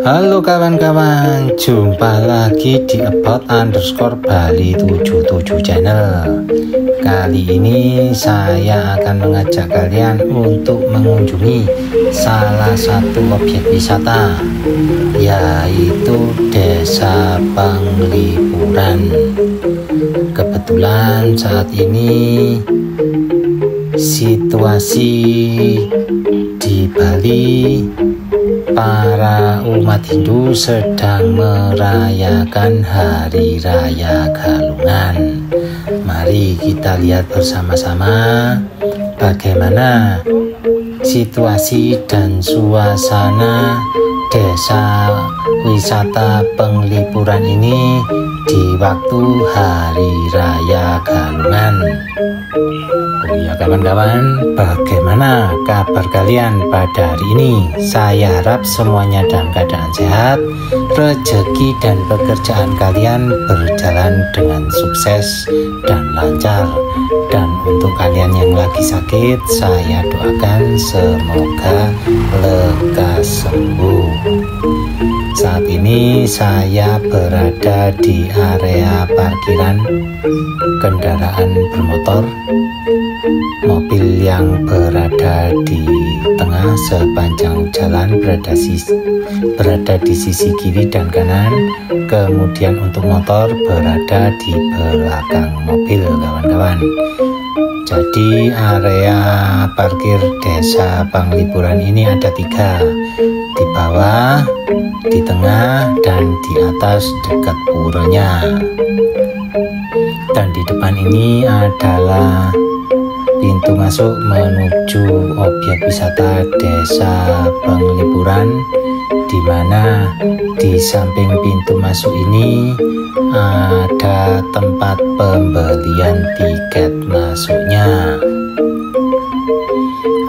Halo kawan-kawan, jumpa lagi di about_bali77 channel. Kali ini saya akan mengajak kalian untuk mengunjungi salah satu objek wisata, yaitu Desa Penglipuran. Kebetulan saat ini situasi di Bali, para umat Hindu sedang merayakan Hari Raya Galungan. Mari kita lihat bersama-sama bagaimana situasi dan suasana desa wisata Penglipuran ini di waktu Hari Raya Galungan. Oh ya kawan-kawan, bagaimana kabar kalian pada hari ini? Saya harap semuanya dalam keadaan sehat, rezeki dan pekerjaan kalian berjalan dengan sukses dan lancar. Dan untuk kalian yang lagi sakit, saya doakan semoga lekas sembuh. Saat ini saya berada di area parkiran kendaraan bermotor. Mobil yang berada di tengah sepanjang jalan berada di sisi kiri dan kanan. Kemudian untuk motor berada di belakang mobil, kawan-kawan. Jadi area parkir Desa Penglipuran ini ada 3, di bawah, di tengah, dan di atas dekat puranya. Dan di depan ini adalah pintu masuk menuju objek wisata Desa Penglipuran, di mana di samping pintu masuk ini ada tempat pembelian tiket masuknya.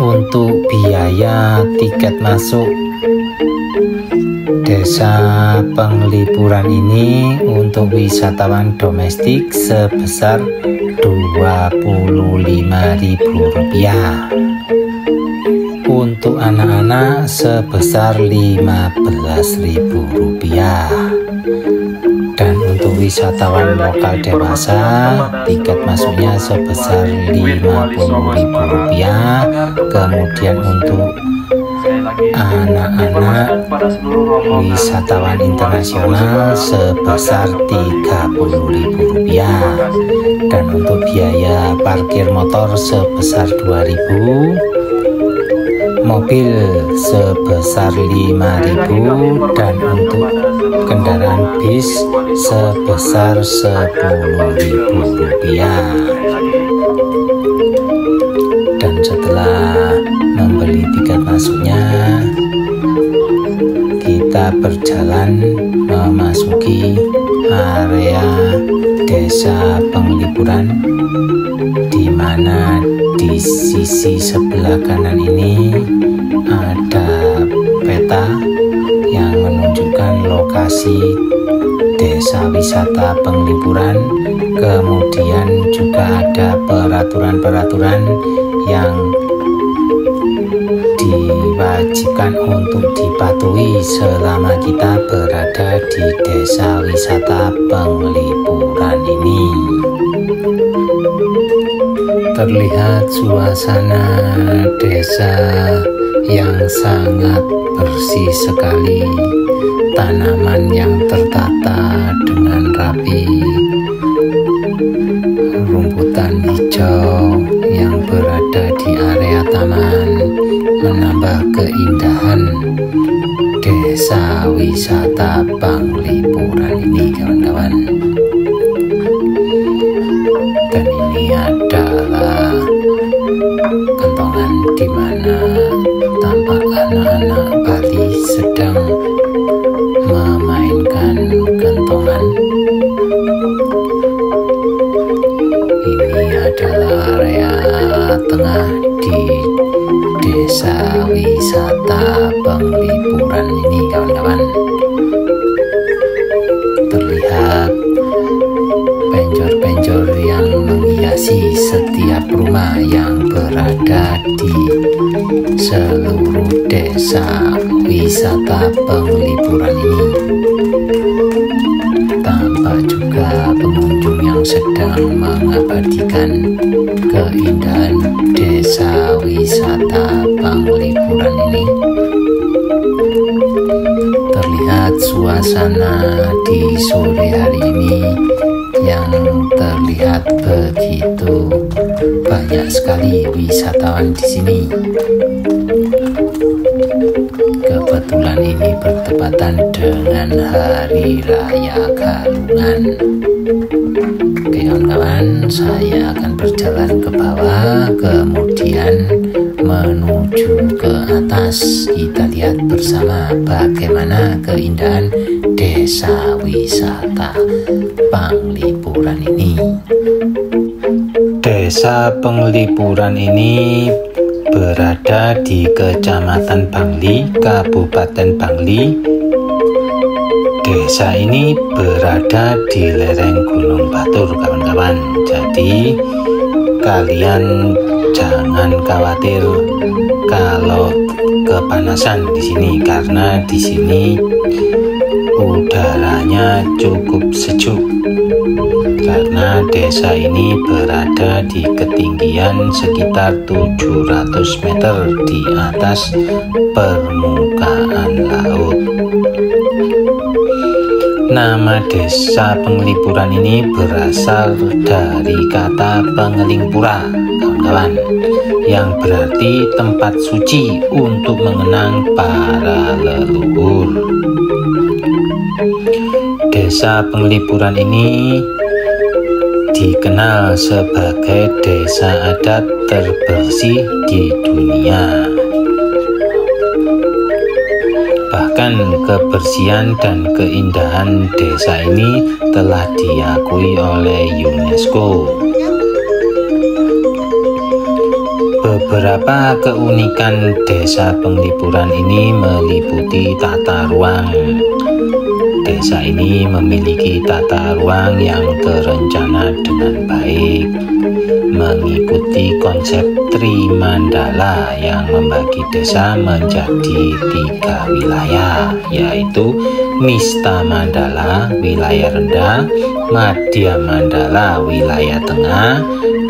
Untuk biaya tiket masuk Desa Penglipuran ini untuk wisatawan domestik sebesar Rp25.000. Untuk anak-anak sebesar Rp15.000. Dan untuk wisatawan lokal dewasa, tiket masuknya sebesar Rp50.000. Kemudian untuk anak-anak wisatawan internasional sebesar Rp30.000. Dan untuk biaya parkir motor sebesar Rp2.000, mobil sebesar Rp5.000, dan untuk kendaraan bis sebesar Rp10.000. Dan setelah membeli tiket masuknya, kita berjalan memasuki area Desa Penglipuran, di mana di sisi sebelah kanan ini ada peta yang menunjukkan lokasi Desa Wisata Penglipuran. Kemudian juga ada peraturan-peraturan yang diwajibkan untuk dipatuhi selama kita berada di Desa Wisata Penglipuran ini. Terlihat suasana desa yang sangat bersih sekali, tanaman yang tertata dengan rapi, rumputan hijau yang berada di area taman menambah keindahan Desa Wisata Penglipuran ini, kawan-kawan. Dan ini adalah kentongan di mana tampak anak-anak Bali sedang memainkan kentongan. Ini adalah area tengah di Desa Wisata Penglipuran ini, kawan-kawan. Terlihat penjor-penjor yang menghiasi setiap rumah yang berada di seluruh desa desa wisata Penglipuran ini. Tampak juga pengunjung yang sedang mengabadikan keindahan desa wisata Penglipuran ini. Terlihat suasana di sore hari ini yang terlihat begitu banyak sekali wisatawan di sini. Kebetulan ini bertepatan dengan Hari Raya Galungan. Oke kawan-kawan, saya akan berjalan ke bawah, kemudian menuju ke atas. Kita lihat bersama bagaimana keindahan desa wisata Penglipuran ini. Desa Penglipuran ini berada di Kecamatan Bangli, Kabupaten Bangli. Desa ini berada di lereng Gunung Batur, kawan-kawan. Jadi kalian jangan khawatir kalau kepanasan di sini, karena di sini udaranya cukup sejuk. Karena desa ini berada di ketinggian sekitar 700 meter di atas permukaan laut. Nama desa Penglipuran ini berasal dari kata Pengelingpura, kawan-kawan, yang berarti tempat suci untuk mengenang para leluhur. Desa Penglipuran ini dikenal sebagai desa adat terbersih di dunia. Bahkan kebersihan dan keindahan desa ini telah diakui oleh UNESCO. Beberapa keunikan desa Penglipuran ini meliputi tata ruang. Desa ini memiliki tata ruang yang terencana dengan baik, mengikuti konsep Trimandala yang membagi desa menjadi 3 wilayah, yaitu Mista Mandala wilayah rendah, Madhya Mandala wilayah tengah,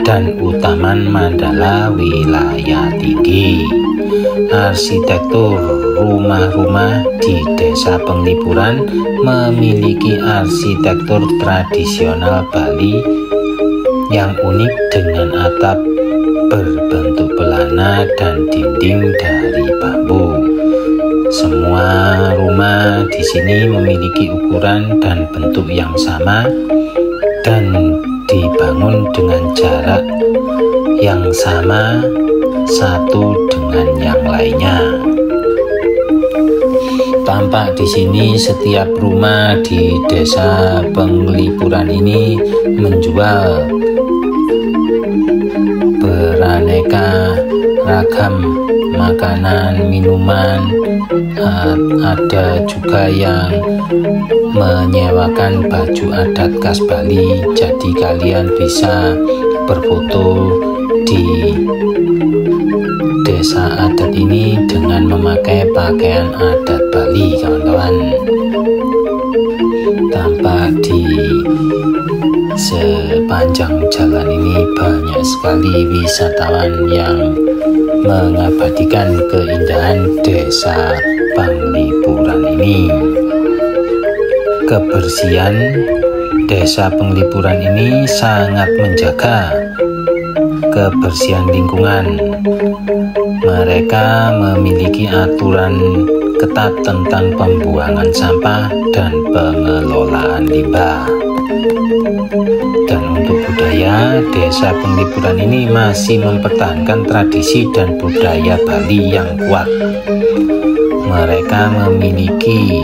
dan Utaman Mandala wilayah tinggi. Arsitektur rumah-rumah di desa Penglipuran memiliki arsitektur tradisional Bali yang unik dengan atap berbentuk pelana dan dinding dari bambu. Semua rumah di sini memiliki ukuran dan bentuk yang sama dan dibangun dengan jarak yang sama satu dengan yang lainnya. Tampak di sini setiap rumah di desa Penglipuran ini menjual beraneka ragam makanan, minuman. Ada juga yang menyewakan baju adat khas Bali, jadi kalian bisa berfoto di desa adat ini dengan memakai pakaian adat Bali, kawan-kawan. Tampak di sepanjang jalan ini banyak sekali wisatawan yang mengabadikan keindahan desa Penglipuran ini. Kebersihan desa Penglipuran ini sangat menjaga kebersihan lingkungan. Mereka memiliki aturan ketat tentang pembuangan sampah dan pengelolaan limbah. Dan untuk budaya, desa Penglipuran ini masih mempertahankan tradisi dan budaya Bali yang kuat. Mereka memiliki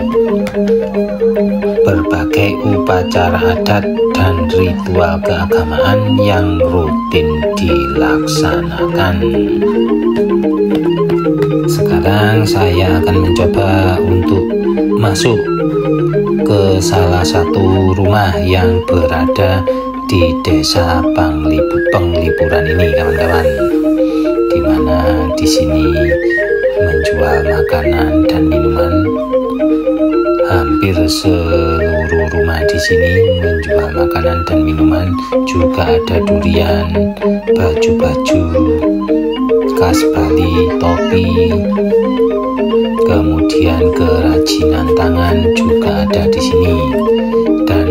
berbagai upacara adat dan ritual keagamaan yang rutin dilaksanakan. Sekarang saya akan mencoba untuk masuk ke salah satu rumah yang berada di desa Penglipuran ini, kawan-kawan, dimana di sini menjual menjual makanan dan minuman. Hampir seluruh rumah di sini menjual makanan dan minuman, juga ada durian, baju-baju khas Bali, topi, kemudian kerajinan tangan juga ada di sini. Dan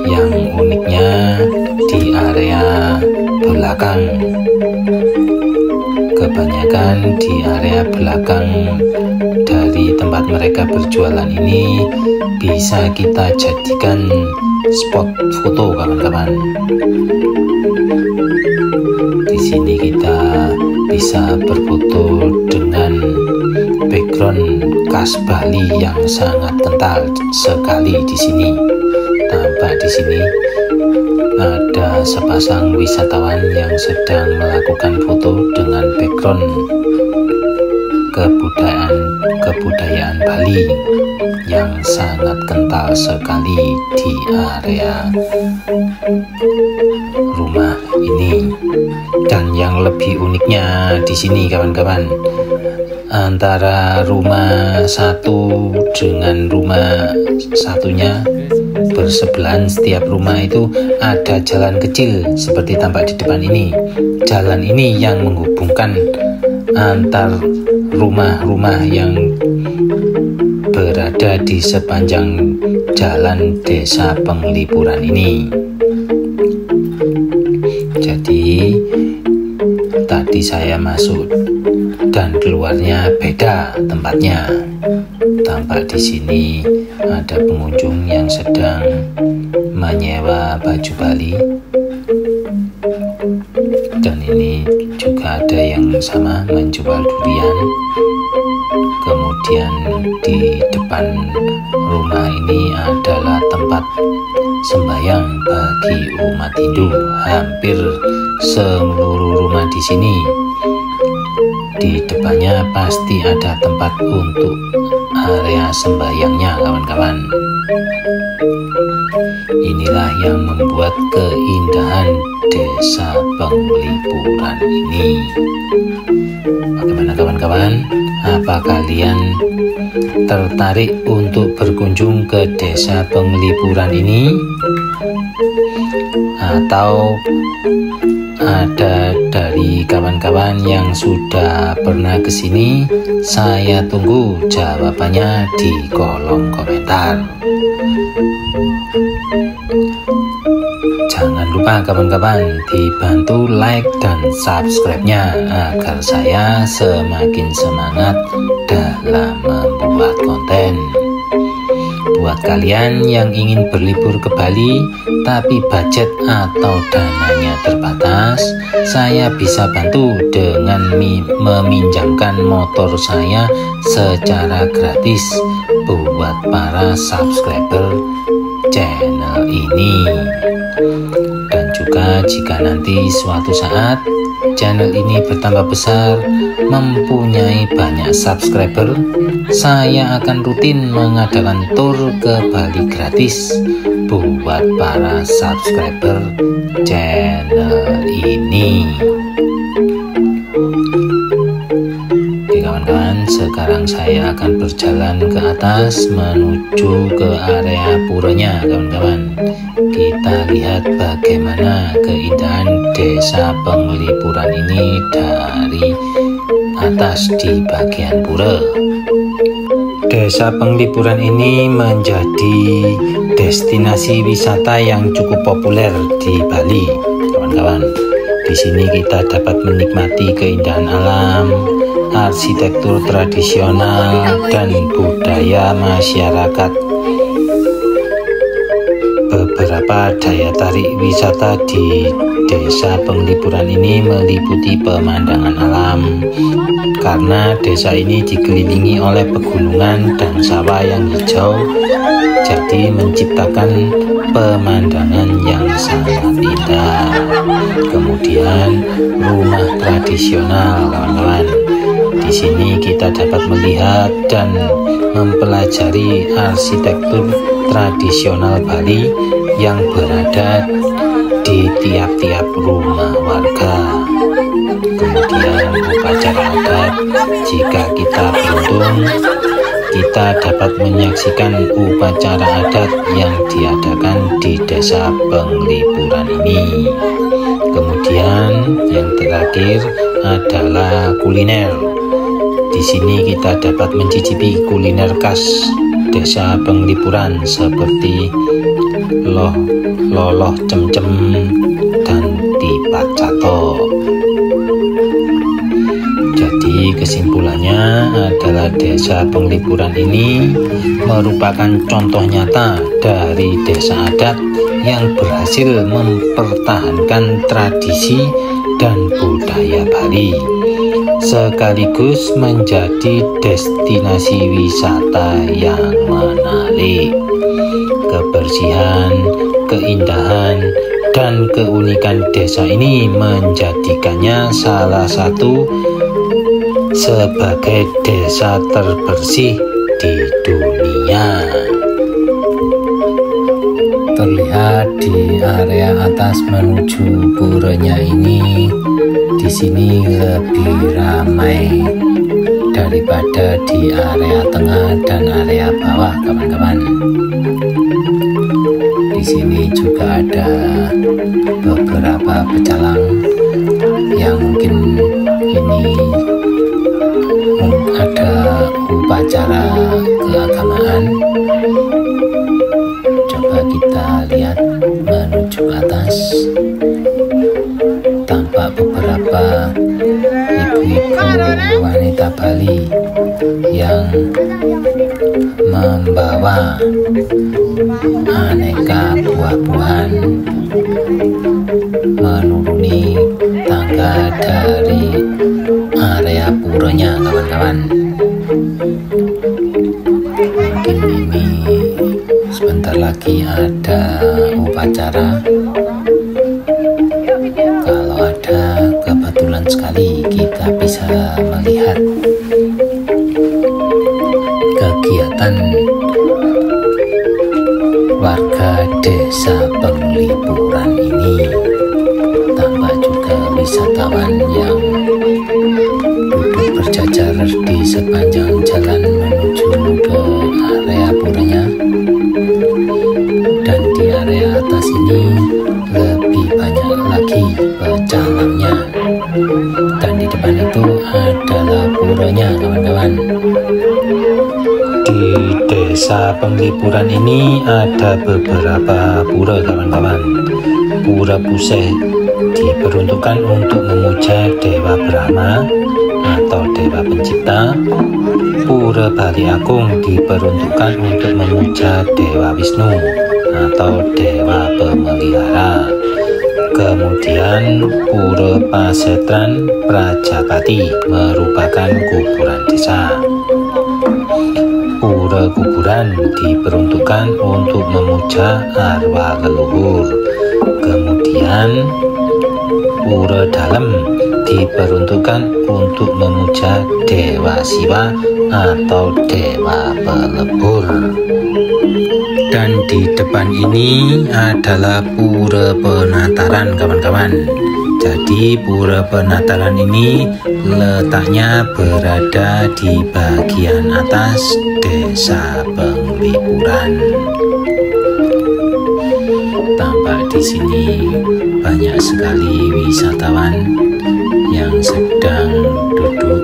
yang uniknya di area belakang, kebanyakan di area belakang dari tempat mereka berjualan ini bisa kita jadikan spot foto, kawan-kawan. Di sini kita bisa berfoto dengan background khas Bali yang sangat kental sekali. Di sini tampak, di sini ada sepasang wisatawan yang sedang melakukan foto dengan background kebudayaan Bali yang sangat kental sekali di area rumah ini. Dan yang lebih uniknya di sini, kawan-kawan, antara rumah satu dengan rumah satunya bersebelahan, setiap rumah itu ada jalan kecil seperti tampak di depan ini. Jalan ini yang menghubungkan antar rumah-rumah yang berada di sepanjang jalan Desa Penglipuran ini. Jadi tadi saya masuk dan keluarnya beda tempatnya. Tampak di sini ada pengunjung yang sedang menyewa baju Bali, dan ini juga ada yang sama menjual durian. Kemudian di depan rumah ini adalah tempat sembahyang bagi umat Hindu. Hampir seluruh rumah di sini di depannya pasti ada tempat untuk area sembahyangnya, kawan-kawan. Inilah yang membuat keindahan Desa Penglipuran ini. Bagaimana, kawan-kawan? Apa kalian tertarik untuk berkunjung ke Desa Penglipuran ini? Atau ada dari kawan-kawan yang sudah pernah ke sini? Saya tunggu jawabannya di kolom komentar. Jangan lupa, kawan-kawan, dibantu like dan subscribe-nya agar saya semakin semangat dalam membuat konten. Buat kalian yang ingin berlibur ke Bali tapi budget atau dananya terbatas, saya bisa bantu dengan meminjamkan motor saya secara gratis buat para subscriber channel ini. Dan juga jika nanti suatu saat channel ini bertambah besar, mempunyai banyak subscriber, saya akan rutin mengadakan tour ke Bali gratis buat para subscriber channel ini. Oke, kawan-kawan, sekarang saya akan berjalan ke atas menuju ke area puranya, kawan-kawan. Kita lihat bagaimana keindahan Desa Penglipuran ini dari atas di bagian pura. Desa Penglipuran ini menjadi destinasi wisata yang cukup populer di Bali, kawan-kawan. Di sini kita dapat menikmati keindahan alam, arsitektur tradisional, dan budaya masyarakat. Beberapa daya tarik wisata di Desa Penglipuran ini meliputi pemandangan alam, karena desa ini dikelilingi oleh pegunungan dan sawah yang hijau, jadi menciptakan pemandangan yang sangat indah. Kemudian rumah tradisional, kawan-kawan. Di sini kita dapat melihat dan mempelajari arsitektur tradisional Bali yang berada di tiap-tiap rumah warga. Kemudian dalam upacara adat. Jika kita beruntung, kita dapat menyaksikan upacara adat yang diadakan di desa Penglipuran ini. Kemudian yang terakhir adalah kuliner. Di sini kita dapat mencicipi kuliner khas desa Penglipuran seperti loloh cemcem dan tipat cato. Jadi kesimpulannya adalah desa Penglipuran ini merupakan contoh nyata dari desa adat yang berhasil mempertahankan tradisi dan budaya Bali, sekaligus menjadi destinasi wisata yang menarik. Kebersihan, keindahan, dan keunikan desa ini menjadikannya salah satu sebagai desa terbersih di dunia. Terlihat di area atas menuju puranya ini, di sini lebih ramai daripada di area tengah dan area bawah, kawan-kawan. Di sini juga ada beberapa pecalang yang mungkin ini ada upacara keagamaan. Coba kita lihat menuju atas, tampak beberapa ibu-ibu wanita Bali yang membawa aneka buah-buahan menuruni tangga dari area puranya, kawan-kawan. Mungkin ini sebentar lagi ada upacara. Kalau ada, kebetulan sekali kita bisa melihat kegiatan warga desa Penglipuran ini. Tampak juga wisatawan yang duduk berjajar di sepanjang jalan menuju ke area puranya. Dan di area atas ini lebih banyak lagi pecalangnya. Dan di depan itu adalah puranya, kawan-kawan. Di desa Penglipuran ini ada beberapa pura, kawan-kawan. Pura Puseh diperuntukkan untuk memuja Dewa Brahma atau Dewa Pencipta. Pura Bali Agung diperuntukkan untuk memuja Dewa Wisnu atau Dewa Pemelihara. Kemudian Pura Pasetran Prajakati merupakan kuburan desa. Pura Kuburan diperuntukkan untuk memuja arwah leluhur. Kemudian Pura Dalem diperuntukkan untuk memuja Dewa Siwa atau Dewa Pelebur. Dan di depan ini adalah Pura Penataran, kawan-kawan. Jadi Pura Penataran ini letaknya berada di bagian atas desa Penglipuran. Tampak di sini banyak sekali wisatawan yang sedang duduk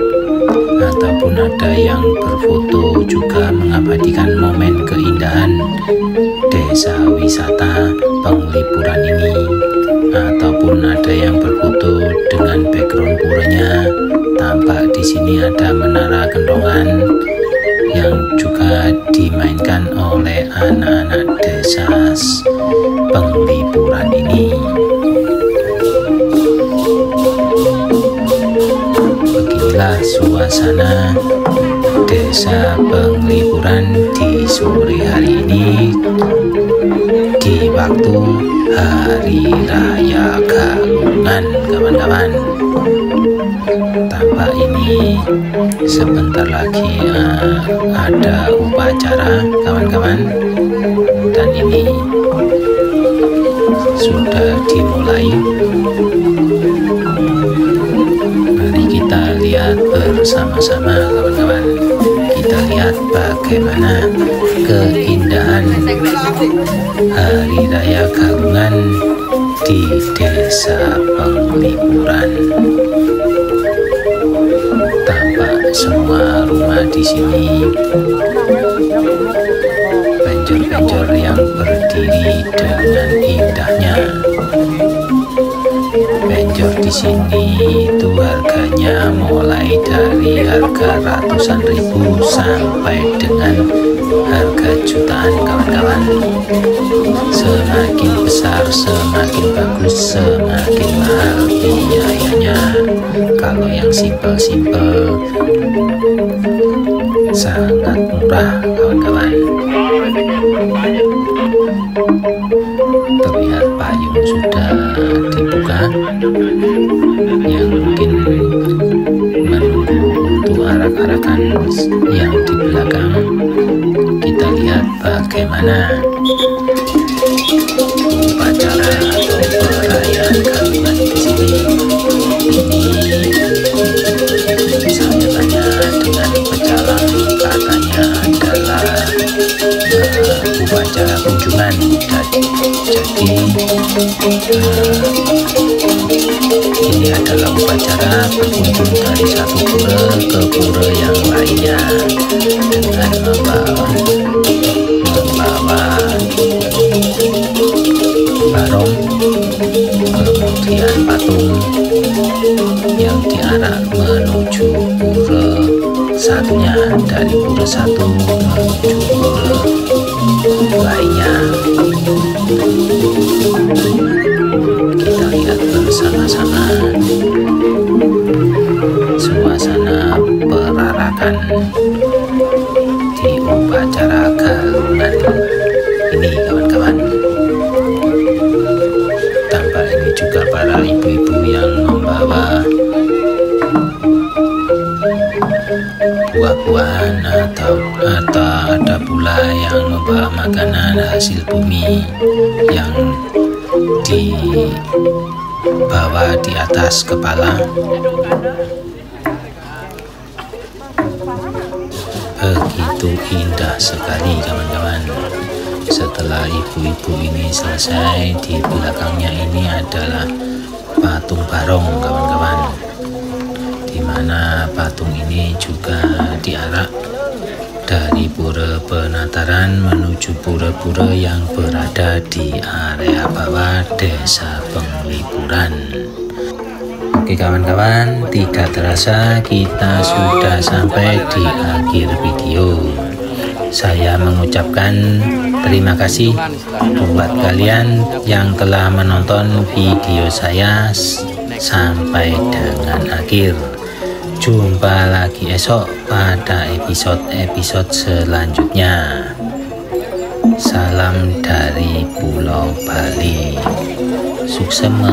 ataupun ada yang berfoto, juga mengabadikan momen keindahan desa wisata Penglipuran ini, ataupun ada yang berfoto dengan background puranya. Tampak di sini ada menara gendongan yang juga dimainkan oleh anak-anak desa Penglipuran ini. Beginilah suasana desa Penglipuran di sore hari ini di waktu Hari Raya Galungan, kawan-kawan. Tampak ini sebentar lagi ada upacara, kawan-kawan, dan ini sudah dimulai. Mari kita bersama-sama kawan-kawan. Kita lihat bagaimana keindahan Hari Raya Galungan di Desa Penglipuran. Tampak semua rumah di sini, penjor-penjor yang berdiri dengan indahnya. Penjor di sini itu harganya mulai dari harga ratusan ribu sampai dengan harga jutaan kawan-kawan. Semakin besar, semakin bagus, semakin mahal biayanya. Kalau yang simpel-simpel sangat murah kawan-kawan. Terlihat payung sudah dibuka, yang mungkin menunggu untuk arak-arakan yang di belakang. Kita lihat bagaimana upacara atau perayaan Galungan di sini. Ini saya tanya dengan pecalang, katanya adalah upacara kunjungan. Jadi ini adalah upacara berkunjung dari satu pura ke pura yang lainnya dengan membawa barong, kemudian patung yang diarak menuju pura satunya, dari pura satu menuju pura lainnya. Kita lihat bersama-sama suasana perarakan di upacara Galungan ini kawan-kawan. Tampak ini juga para ibu-ibu yang membawa buah-buahan atau ada pula yang membawa makanan hasil bumi yang dibawa di atas kepala. Begitu indah sekali kawan-kawan. Setelah ibu-ibu ini selesai, di belakangnya ini adalah patung barong kawan-kawan, di mana patung ini juga diarak dari pura Penataran menuju pura-pura yang berada di area bawah Desa Penglipuran. Oke kawan-kawan, tidak terasa kita sudah sampai di akhir video. Saya mengucapkan terima kasih buat kalian yang telah menonton video saya sampai dengan akhir. Jumpa lagi esok pada episode selanjutnya. Salam dari Pulau Bali. Suksema.